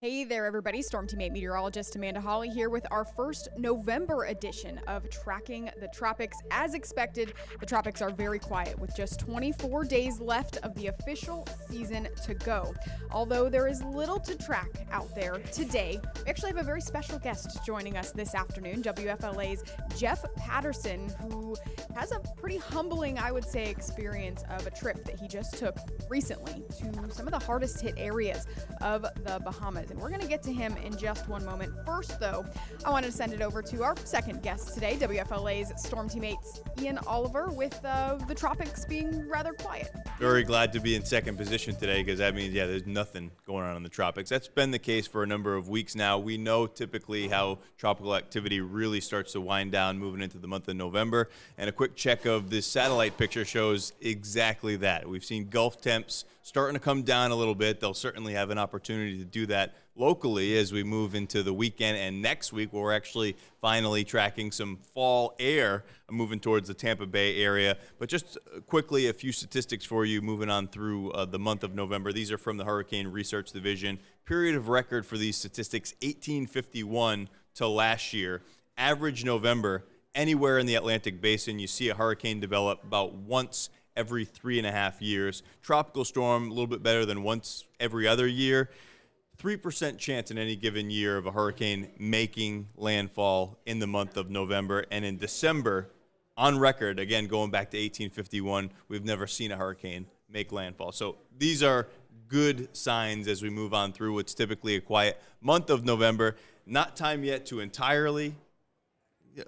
Hey there, everybody. Storm Teammate meteorologist Amanda Hawley here with our first November edition of Tracking the Tropics. As expected, the tropics are very quiet with just 24 days left of the official season to go. Although there is little to track out there today, we actually have a very special guest joining us this afternoon, WFLA's Jeff Patterson, who has a pretty humbling, I would say, experience of a trip that he just took recently to some of the hardest hit areas of the Bahamas. And we're going to get to him in just one moment. First, though, I wanted to send it over to our second guest today, WFLA's Storm Teammates Ian Oliver, with the tropics being rather quiet. Very glad to be in second position today because that means, there's nothing going on in the tropics. That's been the case for a number of weeks now. We know typically how tropical activity really starts to wind down moving into the month of November. And a quick check of this satellite picture shows exactly that. We've seen Gulf temps starting to come down a little bit. They'll certainly have an opportunity to do that locally as we move into the weekend and next week, where we're actually finally tracking some fall air moving towards the Tampa Bay area. But just quickly, a few statistics for you moving on through the month of November. These are from the Hurricane Research Division. Period of record for these statistics, 1851 to last year. Average November, anywhere in the Atlantic Basin, you see a hurricane develop about once every 3.5 years. Tropical storm, a little bit better than once every other year. 3% chance in any given year of a hurricane making landfall in the month of November. And in December, on record, again, going back to 1851, we've never seen a hurricane make landfall. So these are good signs as we move on through what's typically a quiet month of November. Not time yet to entirely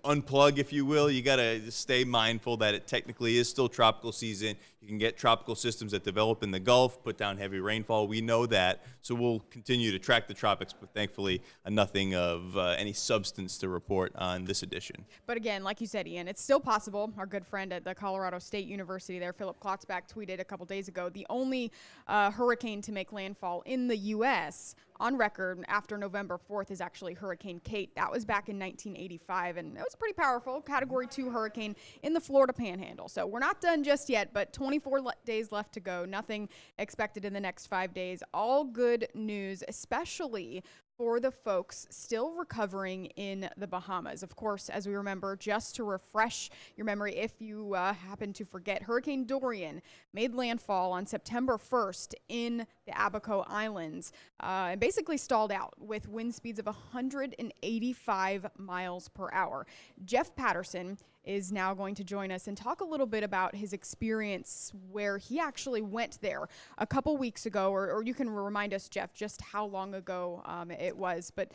unplug, if you will. You got to stay mindful that it technically is still tropical season. You can get tropical systems that develop in the Gulf, put down heavy rainfall. We know that. So we'll continue to track the tropics, but thankfully nothing of any substance to report on this edition. But again, like you said, Ian, it's still possible. Our good friend at the Colorado State University there, Philip Klotzbach, tweeted a couple days ago, the only hurricane to make landfall in the U.S. on record after November 4th is actually Hurricane Kate. That was back in 1985, and it was a pretty powerful Category 2 hurricane in the Florida Panhandle. So we're not done just yet, but 24 days left to go. Nothing expected in the next 5 days. All good news, especially for the folks still recovering in the Bahamas. Of course, as we remember, just to refresh your memory, if you happen to forget, Hurricane Dorian made landfall on September 1st in the Abaco Islands and basically stalled out with wind speeds of 185 miles per hour. Jeff Patterson is now going to join us and talk a little bit about his experience where he actually went there a couple weeks ago, or you can remind us, Jeff, just how long ago it was. But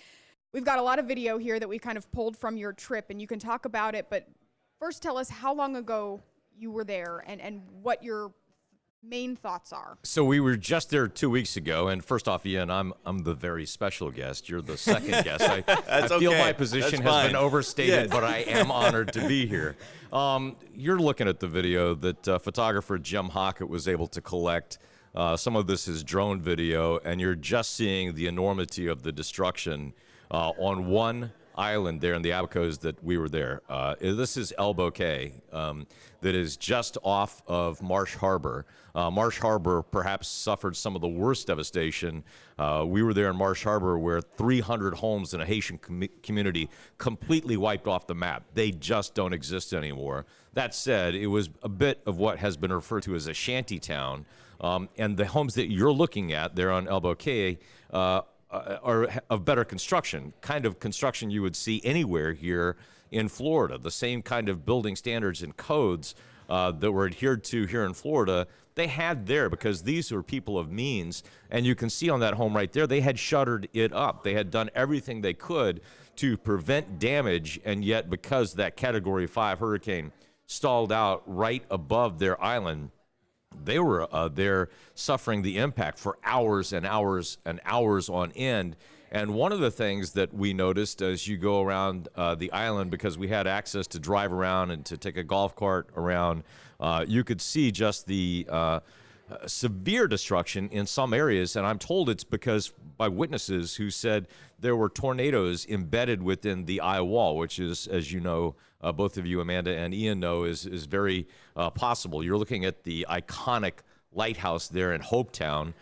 we've got a lot of video here that we kind of pulled from your trip, and you can talk about it. But first, tell us how long ago you were there and what your main thoughts are. So we were just there 2 weeks ago, and first off, Ian, I'm the very special guest. You're the second guest. I feel okay. my position has been overstated, Yes. but I am honored to be here. You're looking at the video that photographer Jim Hockett was able to collect. Some of this is drone video, and you're just seeing the enormity of the destruction on one island there in the Abacos that we were there. This is Elbow Cay, that is just off of Marsh Harbor. Marsh Harbor perhaps suffered some of the worst devastation. We were there in Marsh Harbor where 300 homes in a Haitian community completely wiped off the map. They just don't exist anymore. That said, it was a bit of what has been referred to as a shanty town. And the homes that you're looking at there on Elbow Cay are of better construction, kind of construction you would see anywhere here in Florida. The same kind of building standards and codes that were adhered to here in Florida, they had there because these were people of means. And you can see on that home right there, they had shuttered it up. They had done everything they could to prevent damage, and yet because that Category 5 hurricane stalled out right above their island, they were there suffering the impact for hours and hours and hours on end. And one of the things that we noticed as you go around the island, because we had access to drive around and to take a golf cart around, you could see just the severe destruction in some areas. And I'm told it's because by witnesses who said there were tornadoes embedded within the eye wall, which is, as you know, both of you, Amanda and Ian, know is very possible. You're looking at the iconic lighthouse there in Hopetown.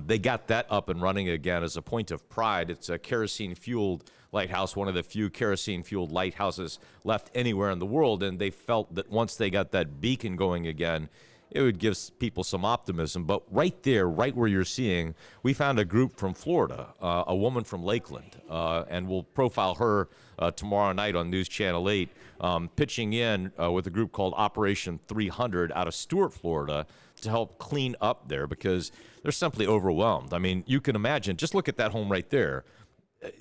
They got that up and running again as a point of pride. It's a kerosene-fueled lighthouse, one of the few kerosene-fueled lighthouses left anywhere in the world, and they felt that once they got that beacon going again, it would give people some optimism. But right there, right where you're seeing, we found a group from Florida, a woman from Lakeland, and we'll profile her tomorrow night on News Channel 8, pitching in with a group called Operation 300 out of Stuart, Florida, to help clean up there because they're simply overwhelmed. I mean, you can imagine, just look at that home right there.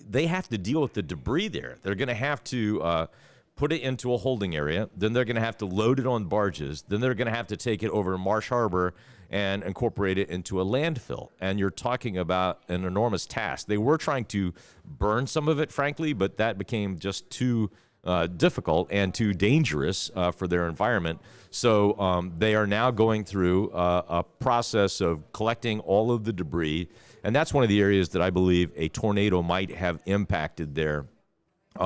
They have to deal with the debris there. They're going to have to put it into a holding area. Then they're going to have to load it on barges. Then they're going to have to take it over to Marsh Harbor and incorporate it into a landfill. And you're talking about an enormous task. They were trying to burn some of it, frankly, but that became just too difficult and too dangerous for their environment. So they are now going through a process of collecting all of the debris. And that's one of the areas that I believe a tornado might have impacted there.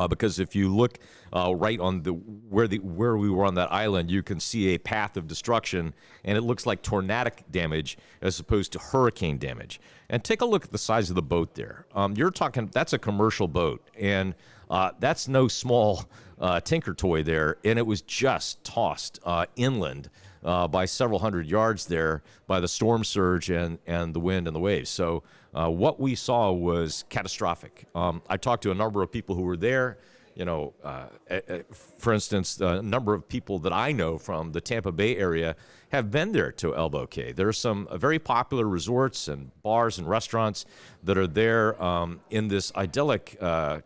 Because if you look right on where we were on that island, you can see a path of destruction, and it looks like tornadic damage as opposed to hurricane damage. And take a look at the size of the boat there. You're talking, that's a commercial boat, and that's no small tinker toy there, and it was just tossed inland by several hundred yards there by the storm surge and the wind and the waves. So what we saw was catastrophic. I talked to a number of people who were there. You know, for instance, a number of people that I know from the Tampa Bay area have been there to Elbow Cay. There are some very popular resorts and bars and restaurants that are there in this idyllic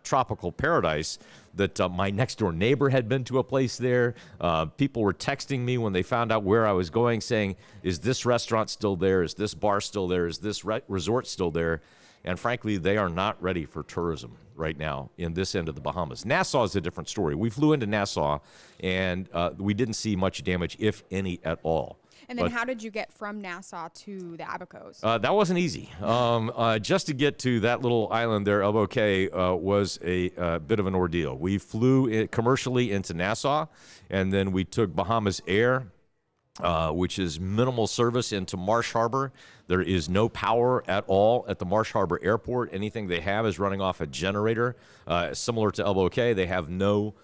tropical paradise that my next door neighbor had been to a place there. People were texting me when they found out where I was going saying, is this restaurant still there? Is this bar still there? Is this resort still there? And frankly, they are not ready for tourism right now in this end of the Bahamas. Nassau is a different story. We flew into Nassau, and we didn't see much damage, if any at all. And then how did you get from Nassau to the Abacos? That wasn't easy. Just to get to that little island there, Elbow Cay, was a bit of an ordeal. We flew commercially into Nassau, and then we took Bahamas Air, which is minimal service into Marsh Harbor. There is no power at all at the Marsh Harbor Airport. Anything they have is running off a generator. Similar to Elbow Cay, they have no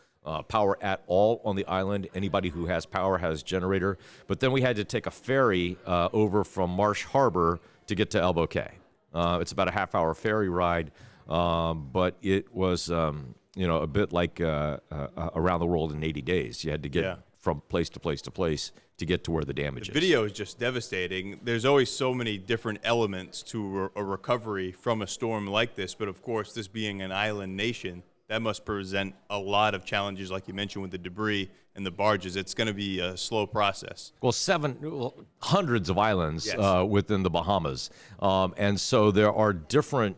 power at all on the island. Anybody who has power has generator. But then we had to take a ferry over from Marsh Harbor to get to Elbow Cay. It's about a half-hour ferry ride, but it was a bit like around the world in 80 days. You had to get from place to place to place to get to where the damage is. The video is just devastating. There's always so many different elements to a recovery from a storm like this, but of course, this being an island nation, that must present a lot of challenges, like you mentioned, with the debris and the barges. It's going to be a slow process. Well, hundreds of islands within the Bahamas, and so there are different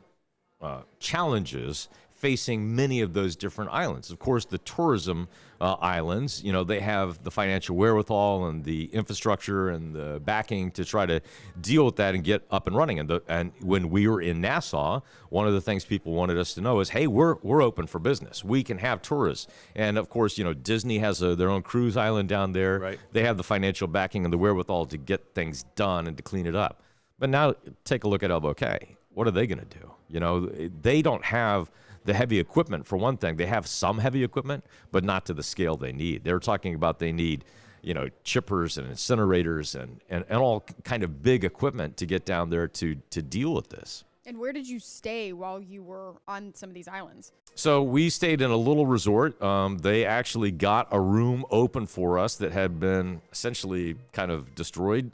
challenges facing many of those different islands. Of course, the tourism islands, they have the financial wherewithal and the infrastructure and the backing to try to deal with that and get up and running. And when we were in Nassau, one of the things people wanted us to know is, hey, we're open for business. We can have tourists. And of course, Disney has their own cruise island down there. Right. They have the financial backing and the wherewithal to get things done and to clean it up. But now take a look at Elbow Cay. What are they going to do? They don't have the heavy equipment, for one thing. They have some heavy equipment, but not to the scale they need. They're talking about they need, chippers and incinerators and all kind of big equipment to get down there to deal with this. And where did you stay while you were on some of these islands? So we stayed in a little resort. They actually got a room open for us that had been essentially kind of destroyed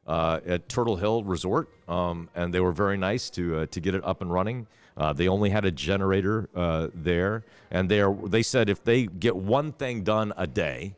at Turtle Hill Resort, and they were very nice to get it up and running. They only had a generator there, and they said if they get one thing done a day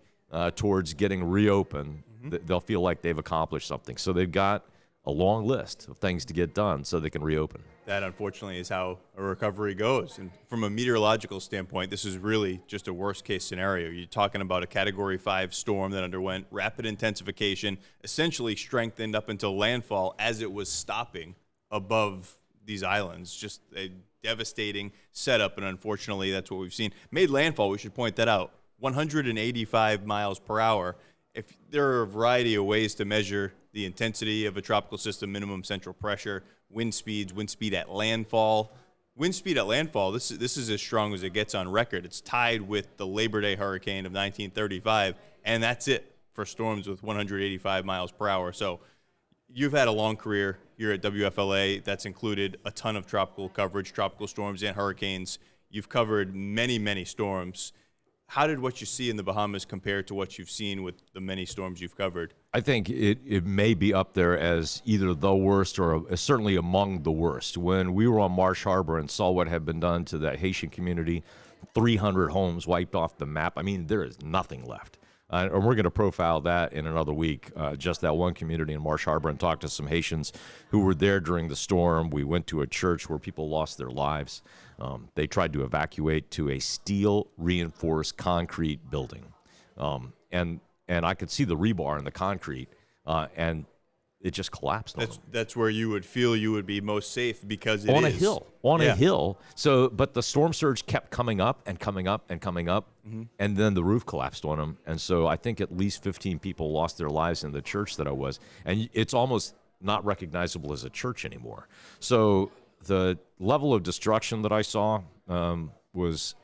towards getting reopened, they'll feel like they've accomplished something. So they've got a long list of things to get done so they can reopen. That, unfortunately, is how a recovery goes. And from a meteorological standpoint, this is really just a worst-case scenario. You're talking about a Category 5 storm that underwent rapid intensification, essentially strengthened up until landfall as it was stopping above these islands. Just a devastating setup, and unfortunately, that's what we've seen. Made landfall, we should point that out, 185 miles per hour. if there are a variety of ways to measure the intensity of a tropical system, minimum central pressure, wind speeds, wind speed at landfall. Wind speed at landfall, this is as strong as it gets on record. It's tied with the Labor Day hurricane of 1935, and that's it for storms with 185 miles per hour. So you've had a long career here at WFLA that's included a ton of tropical coverage, tropical storms and hurricanes. You've covered many, many storms. How did what you see in the Bahamas compare to what you've seen with the many storms you've covered? I think it may be up there as either the worst or certainly among the worst. When we were on Marsh Harbor and saw what had been done to that Haitian community, 300 homes wiped off the map. I mean, there is nothing left. And we're going to profile that in another week, just that one community in Marsh Harbor, and talk to some Haitians who were there during the storm. We went to a church where people lost their lives. They tried to evacuate to a steel-reinforced concrete building. And I could see the rebar in the concrete, and it just collapsed on them. That's where you would feel you would be most safe because it on is. On a hill. So, but the storm surge kept coming up and coming up and coming up, and then the roof collapsed on them. And so I think at least 15 people lost their lives in the church that I was. And it's almost not recognizable as a church anymore. So the level of destruction that I saw was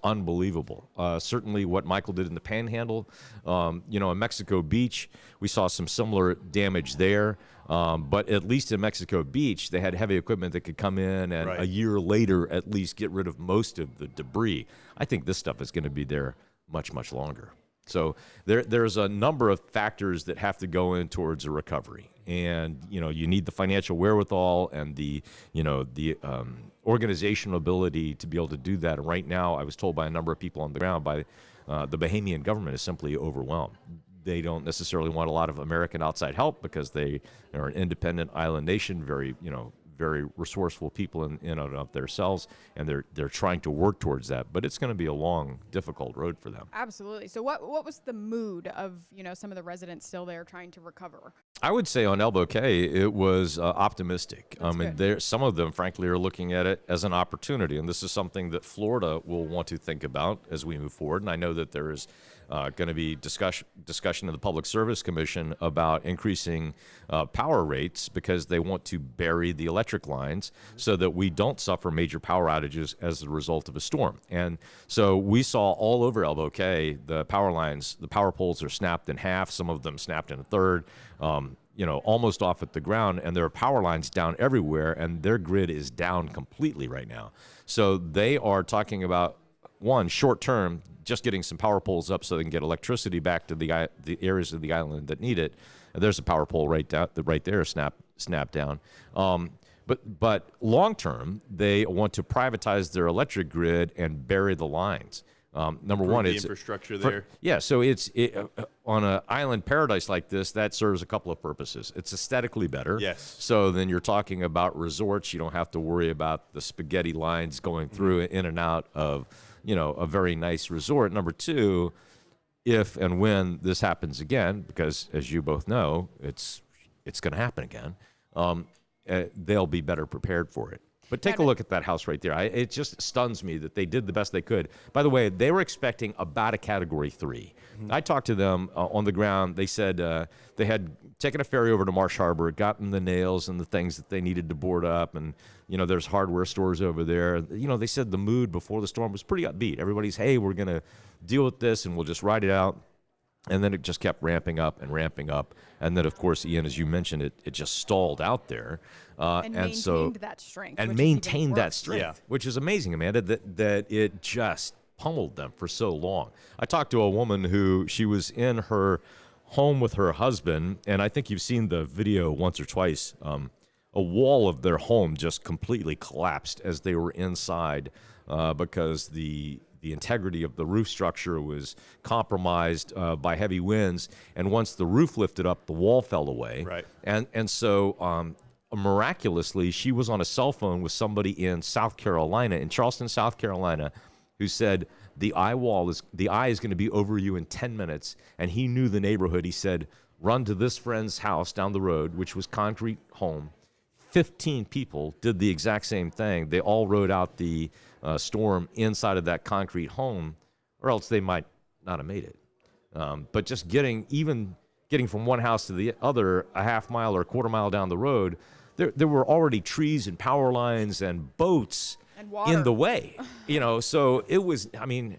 unbelievable. Certainly what Michael did in the Panhandle, in Mexico Beach, we saw some similar damage there. But at least in Mexico Beach, they had heavy equipment that could come in and a year later at least get rid of most of the debris. I think this stuff is going to be there much, much longer. So there's a number of factors that have to go in towards a recovery. And, you need the financial wherewithal and the organizational ability to be able to do that. And right now, I was told by a number of people on the ground by the Bahamian government is simply overwhelmed. They don't necessarily want a lot of American outside help because they are an independent island nation, very resourceful people in and of themselves, and they're trying to work towards that. But it's going to be a long, difficult road for them. Absolutely. So what was the mood of some of the residents still there trying to recover? I would say on Elbow Cay, it was optimistic. Some of them, frankly, are looking at it as an opportunity, and this is something that Florida will want to think about as we move forward. And I know that there is going to be discussion in the Public Service Commission about increasing power rates because they want to bury the electric lines so that we don't suffer major power outages as a result of a storm. And so we saw all over Elbow Cay the power lines, the power poles are snapped in half, some of them snapped in a third, almost off at the ground, and there are power lines down everywhere, and their grid is down completely right now. So they are talking about, one, short term, just getting some power poles up so they can get electricity back to the areas of the island that need it. And there's a power pole right there, snap down. But long term, they want to privatize their electric grid and bury the lines. Number one, it's infrastructure there. So it's on an island paradise like this, that serves a couple of purposes. It's aesthetically better. Yes. So then you're talking about resorts. You don't have to worry about the spaghetti lines going through in and out of a very nice resort. Number two, if and when this happens again, because as you both know, it's going to happen again, they'll be better prepared for it. But take a look at that house right there. It just stuns me that they did the best they could. By the way, they were expecting about a Category 3. I talked to them on the ground. They said they had taken a ferry over to Marsh Harbor, gotten the nails and the things that they needed to board up, and there's hardware stores over there. They said the mood before the storm was pretty upbeat. Everybody's, hey, we're going to deal with this and we'll just ride it out. And then it just kept ramping up. And then, of course, Ian, as you mentioned, it just stalled out there. And maintained that strength. Which is amazing, Amanda, that it just pummeled them for so long. I talked to a woman she was in her home with her husband, and I think you've seen the video once or twice. A wall of their home just completely collapsed as they were inside because the integrity of the roof structure was compromised by heavy winds, and once the roof lifted up, the wall fell away. Right. And so miraculously, she was on a cell phone with somebody in South Carolina, in Charleston, South Carolina, who said the eye is going to be over you in 10 minutes, and he knew the neighborhood. He said, run to this friend's house down the road, which was concrete home. 15 people did the exact same thing. They all rode out the storm inside of that concrete home, or else they might not have made it. But just getting from one house to the other a half mile or a quarter mile down the road, there were already trees and power lines and boats And water. in the way. So it was, I mean,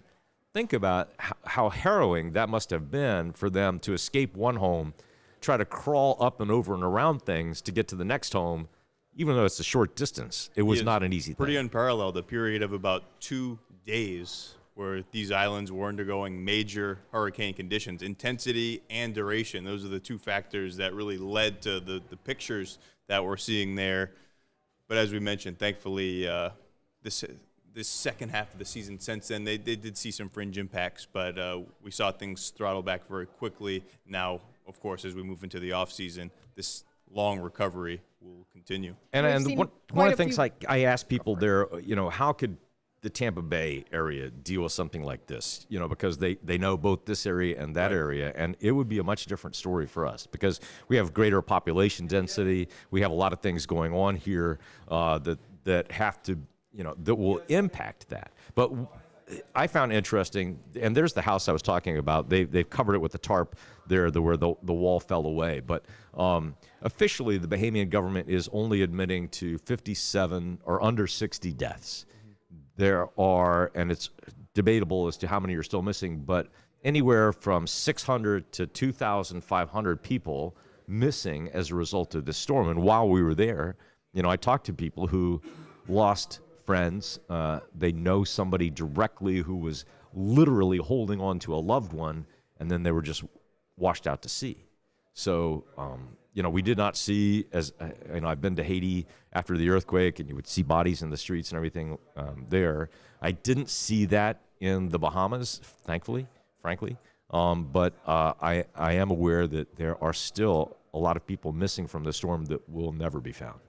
think about how harrowing that must have been for them to escape one home, try to crawl up and over and around things to get to the next home, even though it's a short distance. It was not an easy thing. Pretty unparalleled. A period of about 2 days where these islands were undergoing major hurricane conditions, intensity and duration. Those are the two factors that really led to the pictures that we're seeing there. But as we mentioned, thankfully, this second half of the season since then, they did see some fringe impacts, but we saw things throttle back very quickly. Now, of course, as we move into the offseason, this long recovery will continue. And one of the things I asked people there, how could the Tampa Bay area deal with something like this? Because they know both this area and that area, and it would be a much different story for us because we have greater population density. We have a lot of things going on here that have to, that will impact that. But I found interesting, and there's the house I was talking about. They've covered it with the tarp there where the wall fell away. But officially, the Bahamian government is only admitting to 57 or under 60 deaths. There are, and it's debatable as to how many are still missing, but anywhere from 600 to 2,500 people missing as a result of this storm. And while we were there, I talked to people who lost friends. They know somebody directly who was literally holding on to a loved one, and then they were just washed out to sea. So, we did not see, I've been to Haiti after the earthquake, and you would see bodies in the streets and everything there. I didn't see that in the Bahamas, thankfully, frankly. But I am aware that there are still a lot of people missing from the storm that will never be found.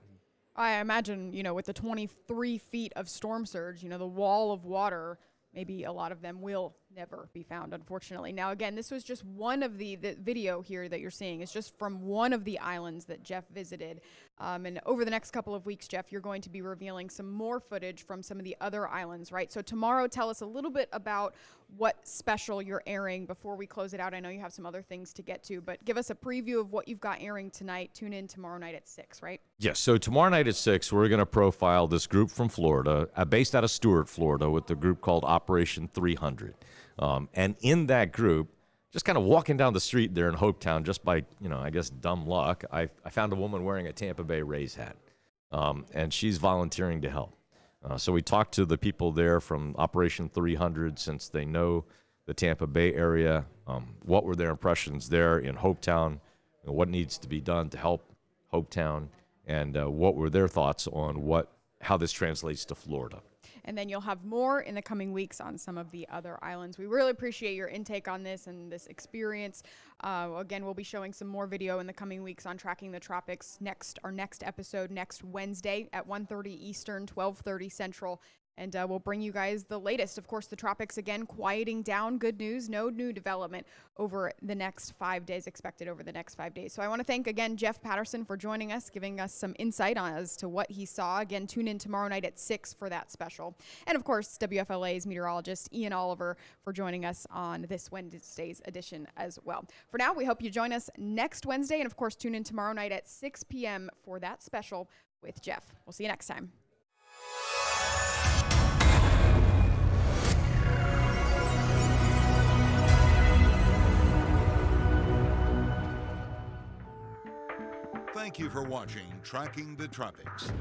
I imagine, with the 23 feet of storm surge, the wall of water, maybe a lot of them will never be found, unfortunately. Now, again, this was just one of the video here that you're seeing is just from one of the islands that Jeff visited. And over the next couple of weeks, Jeff, you're going to be revealing some more footage from some of the other islands, right? So tomorrow, tell us a little bit about what special you're airing before we close it out. I know you have some other things to get to, but give us a preview of what you've got airing tonight. Tune in tomorrow night at 6, right? Yes, so tomorrow night at 6, we're going to profile this group from Florida, based out of Stuart, Florida, with the group called Operation 300. And in that group, just kind of walking down the street there in Hopetown, just by, I guess, dumb luck, I found a woman wearing a Tampa Bay Rays hat, and she's volunteering to help. So we talked to the people there from Operation 300, since they know the Tampa Bay area. What were their impressions there in Hopetown? What needs to be done to help Hopetown? And what were their thoughts on how this translates to Florida? And then you'll have more in the coming weeks on some of the other islands. We really appreciate your intake on this and this experience. Again, we'll be showing some more video in the coming weeks on tracking the tropics. Our next episode next Wednesday at 1:30 Eastern, 12:30 Central. And we'll bring you guys the latest. Of course, the tropics, again, quieting down. Good news, no new development over the next 5 days, expected over the next 5 days. So I want to thank, again, Jeff Patterson for joining us, giving us some insight as to what he saw. Again, tune in tomorrow night at 6 for that special. And, of course, WFLA's meteorologist, Ian Oliver, for joining us on this Wednesday's edition as well. For now, we hope you join us next Wednesday. And, of course, tune in tomorrow night at 6 p.m. for that special with Jeff. We'll see you next time. Thank you for watching Tracking the Tropics.